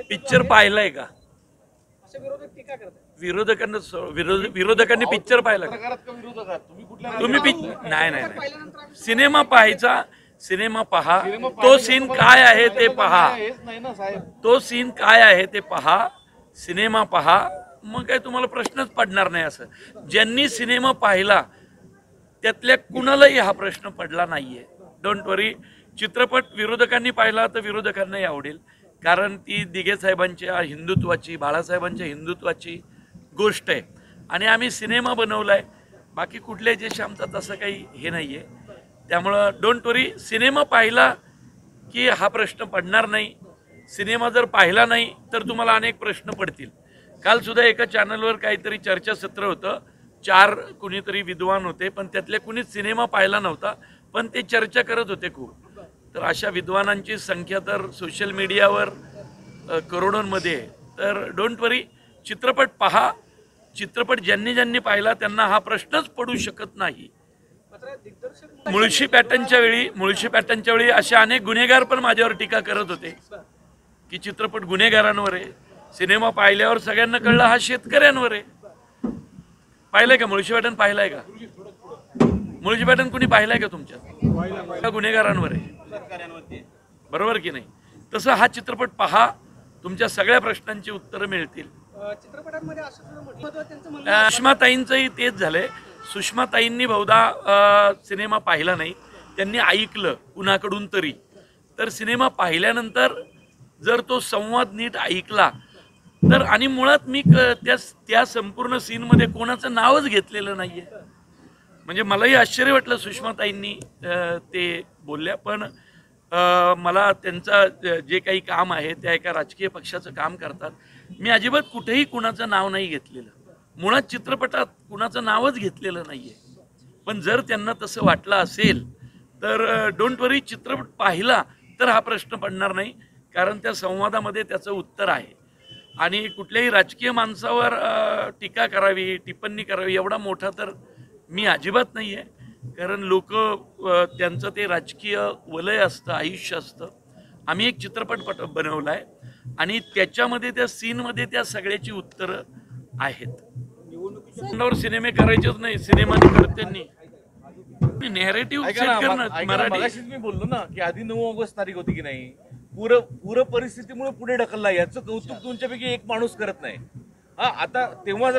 Picture पाहिलाय का? असे विरोधक टीका करतात. विरोधकांनी पिक्चर पाहिला का? तुम्ही नाही सिनेमा पहा, तो सीन काय आहे ते पहा, तो सीन काय आहे ते पहा, सिनेमा पहा, मग काय तुम्हाला प्रश्नच पडणार नाही. असं ज्यांनी सिनेमा पाहिला त्यातल्या कुणालाही हा प्रश्न पडला नाहीये. डोंट वरी. चित्रपट विरोधकांनी पाहिला तर विरोधकांनाही आवडेल, कारण ती दिघे साहेबांच्या हिंदुत्वाची, बाळासाहेबांच्या हिंदुत्वाची गोष्ट आहे. आणि आम्ही सिनेमा बनवलाय, बाकी कुठल्या देश आमचा तसं काही हे नाहीये. त्यामुळं डोंट वरी. सिनेमा पाहिला की हा प्रश्न पडणार नाही. सिनेमा जर पाहिला नाही तर तुम्हाला अनेक प्रश्न पडतील. काल सुद्धा एका चॅनलवर काहीतरी चर्चासत्र होतं. 4 कुणीतरी विद्वान होते, पण त्यातले कुणीच सिनेमा पाहिला नव्हता, पण ते चर्चा करत होते खूप. तर अशा विद्वानांची संख्या तर सोशल मीडियावर करोडोंमध्ये आहे. तर डोंट वरी. चित्रपट पहा. चित्रपट ज्यांनी पाहिला त्यांना हा प्रश्नच पडू शकत नाही. मुळशी पॅटर्नच्या वेळी असे अनेक गुन्हेगार पण माझ्यावर टीका करत होते की चित्रपट गुन्हेगारांवर आहे. सिनेमा पाहिल्यावर सगळ्यांना कळलं हा शेतकऱ्यांवर आहे. पाहिलंय का मुळशी पॅटर्न? पाहिलाय का मुळशी पॅटर्न? कुणी पाहिलाय का तुमच्या? गुन्हेगारांवर आहे, बरोबर की नाही? तसं हा चित्रपट पहा, तुमच्या सगळ्या प्रश्नांची उत्तरं मिळतील. सुषमाताईंचंही तेच झालंय. सुषमाताईंनी बहुधा सिनेमा पाहिला नाही, त्यांनी ऐकलं कुणाकडून तरी. तर सिनेमा पाहिल्यानंतर जर तो संवाद नीट ऐकला तर, आणि मुळात मी त्या संपूर्ण सीनमध्ये कोणाचं नावच घेतलेलं नाहीये. म्हणजे मलाही आश्चर्य वाटलं सुषमाताईंनी ते बोलल्या, पण मला त्यांचा जे काही काम आहे त्या एका राजकीय पक्षाचं काम करतात. मी अजिबात कुठेही कुणाचं नाव नाही घेतलेलं, मुळात चित्रपटात कुणाचं नावच घेतलेलं नाहीये. पण जर त्यांना तसं वाटलं असेल तर डोंट वरी. चित्रपट पाहिला तर हा प्रश्न पडणार नाही, कारण त्या संवादामध्ये त्याचं उत्तर आहे. आणि कुठल्याही राजकीय माणसावर टीका करावी, टिप्पणी करावी एवढा मोठा तर मी अजिबात नाही आहे. कारण लोक त्यांचं ते राजकीय वलय असतं, आयुष्य असतं. आम्ही एक चित्रपट बनवला आहे आणि त्याच्यामध्ये त्या सीनमध्ये त्या सगळ्याची उत्तरं आहेत. निवडणुकीवर सिनेमे करायचेच नाही, सिनेमाने करताना नॅरेटिव्ह सेट करणं. मराठी मी बोललो ना की आधी 9 ऑगस्ट तारीख होती की नाही, पूर परिस्थितीमुळे पुढे ढकलला. याचं कौतुक तुमच्यापैकी एक माणूस करत नाही. हा, आता तेव्हा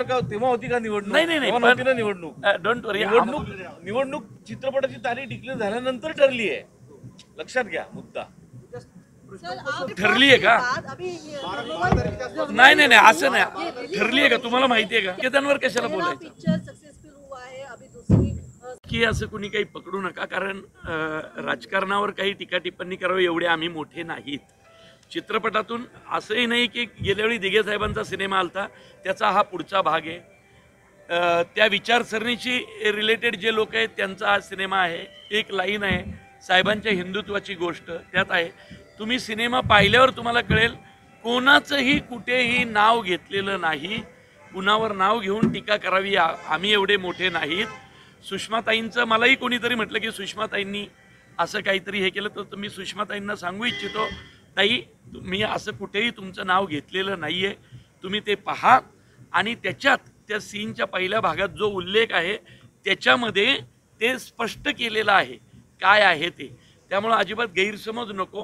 होती का निवडणूक? नाही नव्हती ना निवडणूक. डोंट वरी. निवडणूक चित्रपटाची तारीख डिक्लेअर झाल्यानंतर ठरली आहे. लक्षात घ्या मुद्दा. ठरली आहे का? नाही असं नाही. ठरली आहे का? तुम्हाला माहिती आहे का? केदांवर कशाला बोलायचं की असं कुणी काही पकडू नका, कारण राजकारणावर काही टीका टिप्पणी करावी एवढे आम्ही मोठे नाहीत. चित्रपटातून असंही नाही की गेल्या वेळी दिघे साहेबांचा सिनेमा आलता त्याचा हा पुढचा भाग आहे. त्या विचारसरणीशी रिलेटेड जे लोक आहेत त्यांचा हा सिनेमा आहे. एक लाईन आहे साहेबांच्या हिंदुत्वाची गोष्ट त्यात आहे. तुम्ही सिनेमा पाहिल्यावर तुम्हाला कळेल. कोणाचंही कुठेही नाव घेतलेलं नाही. कुणावर नाव घेऊन टीका करावी आम्ही एवढे मोठे नाहीत. सुषमाताईंचं मलाही कोणीतरी म्हटलं की सुषमाताईंनी असं काहीतरी हे केलं, तर मी सुषमाताईंना सांगू इच्छितो, ताई मी असं कुठेही तुमचं नाव घेतलेलं नाही आहे. तुम्ही ते पहा आणि त्याच्यात त्या सीनच्या पहिल्या भागात जो उल्लेख आहे त्याच्यामध्ये ते स्पष्ट केलेलं आहे काय आहे ते. त्यामुळं अजिबात गैरसमज नको,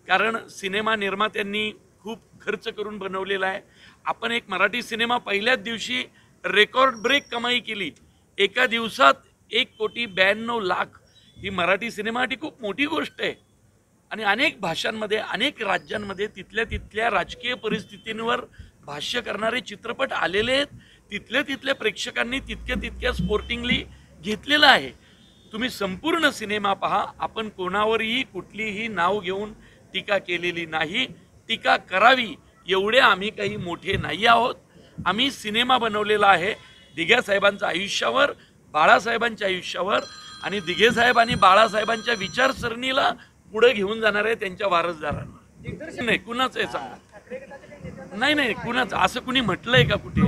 कारण सिनेमा निर्मात्यांनी खूप खर्च करून बनवलेला आहे. आपण एक मराठी सिनेमा पहिल्याच दिवशी रेकॉर्ड ब्रेक कमाई केली. एका दिवसात 1,92,00,000 ही मराठी सिनेमासाठी खूप मोठी गोष्ट आहे. आणि अनेक भाषांमध्ये, अनेक राज्यांमध्ये तिथल्या राजकीय परिस्थितींवर भाष्य करणारे चित्रपट आलेले आहेत. तिथल्या प्रेक्षकांनी तितक्या स्पोर्टिंगली घेतलेलं आहे. तुम्ही संपूर्ण सिनेमा पहा. आपण कोणावरही कुठलीही नाव घेऊन टीका केलेली नाही. टीका करावी एवढे आम्ही काही मोठे नाही आहोत. आम्ही सिनेमा बनवलेला आहे दिघे साहेबांच्या आयुष्यावर, बाळासाहेबांच्या आयुष्यावर, आणि दिघे साहेब आणि बाळासाहेबांच्या विचारसरणीला पुढे घेऊन जाणार आहे त्यांच्या वारसदारांना. नाही कुणाचं आहे सांगा? नाही कुणाचं असं कुणी म्हटलंय का कुठे?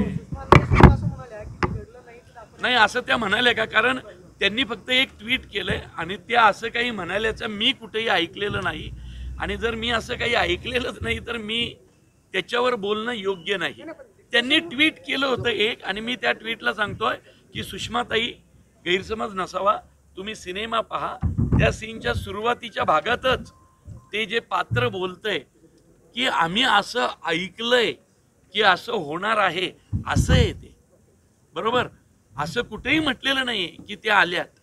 नाही असं त्या म्हणाल्या का? कारण त्यांनी फक्त एक ट्विट केलंय आणि त्या असं काही म्हणाल्याचं मी कुठेही ऐकलेलं नाही. आणि जर मी असं काही ऐकलेलंच नाही तर मी त्याच्यावर बोलणं योग्य नाही. त्यांनी ट्विट केलं होतं एक, आणि मी त्या ट्विटला सांगतोय की सुषमाताई, गैरसमज नसावा, तुम्ही सिनेमा पहा. त्या सीनच्या सुरुवातीच्या भागातच ते जे पात्र बोलतंय की आम्ही असं ऐकलंय की असं होणार आहे, असं आहे ते बरोबर. असं कुठेही म्हटलेलं नाही की त्या आल्यात,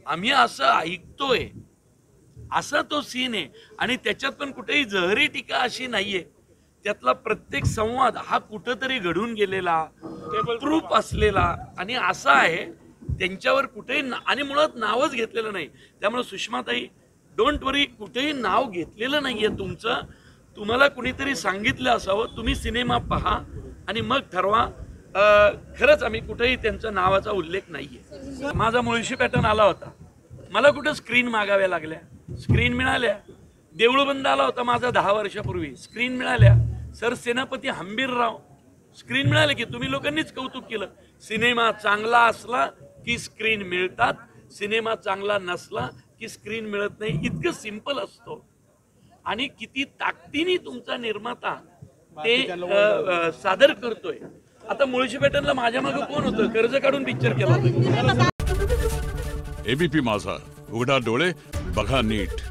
आम्ही असं ऐकतोय, असा तो सीन आहे. आणि त्याच्यात पण कुठेही जहरी टीका अशी नाहीये. त्यातला प्रत्येक संवाद हा कुठंतरी घडून गेलेला, प्रूफ असलेला आणि असा आहे. त्यांच्यावर कुठेही आणि मुळात नावच घेतलेलं नाही. त्यामुळे सुषमाताई, डोंट वरी, कुठेही नाव घेतलेलं नाहीये तुमचं. तुम्हाला कुणीतरी सांगितलं असावं, तुम्ही सिनेमा पहा आणि मग ठरवा. खरंच आम्ही कुठेही त्यांच्या नावाचा उल्लेख नाहीये. माझा मुळशी पॅटर्न आला होता, मला कुठं स्क्रीन मागाव्या लागल्या, स्क्रीन मिळाल्या. देऊळबंद आला होता माझा 10 वर्षापूर्वी, स्क्रीन मिळाल्या. सर सेनापती हंबीरराव, स्क्रीन मिळाले की तुम्ही लोकांनीच कौतुक केलं. सिनेमा चांगला असला की स्क्रीन मिळतात, सिनेमा चांगला नसला की स्क्रीन मिळत नाही. इतकं सिंपल असतो. आणि किती ताकदीने तुमचा निर्माता ते सादर करतोय. आता मुळशी पॅटर्नला माझ्या मागे कोण होतं, कर्ज काढून पिक्चर केला होता. एबीपी माझा, उघडा डोळे बघा नीट.